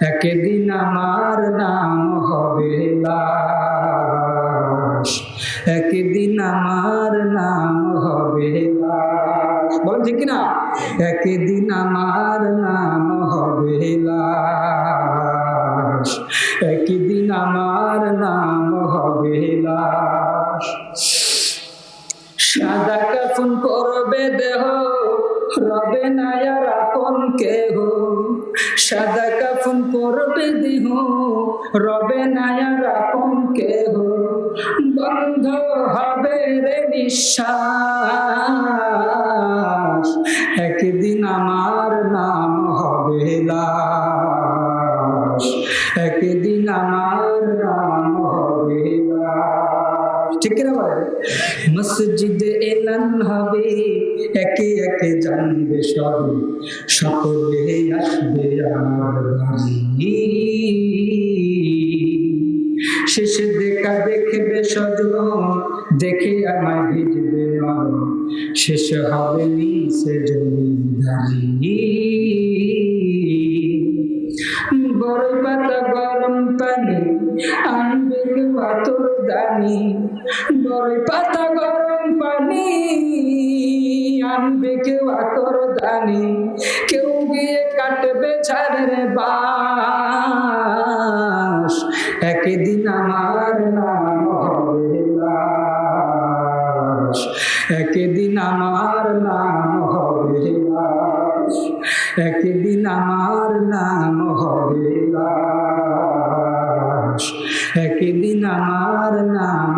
একদিন আমার নাম হবে লাশ, একদিন আমার নাম হবে লাশ। বলেন ঠিক কিনা? একদিন আমার নাম হবে লাশ, একদিন আমার নাম হবে লাশ। সাদা কাফন করবে দেহ, রবে না আর আপন কেহ। সাদা কাফন করবে দেহ, রবে না আর আপন কেহ। বন্ধ হবে রে নিঃশ্বাস, একদিন আমার নাম হবে লাশ, একদিন আমার নাম হবে লাশ। ঠিক কিনা বলে? মসজিদে এলান হবে, একে একে জানবে সব, সকলে আসবে আমার বাড়ি। শেষে দেখা দেখবে সজন, দেখে আমায় ভিজবে নর, শেষ হবে নিচে জমিদারি। বড় পাতা গরম পানি আনবে কেউ আতর দানি, বড় পাতা গরম পানি আনবে কেউ আতর দানি। কেউ গিয়ে কাটবে ঝাড়ের বাঁশ, একদিন আমার নাম হবে লাশ, একদিন আমার নাম হবে লাশ, একদিন আমার নাম হবে লাশ, একদিন আমার নাম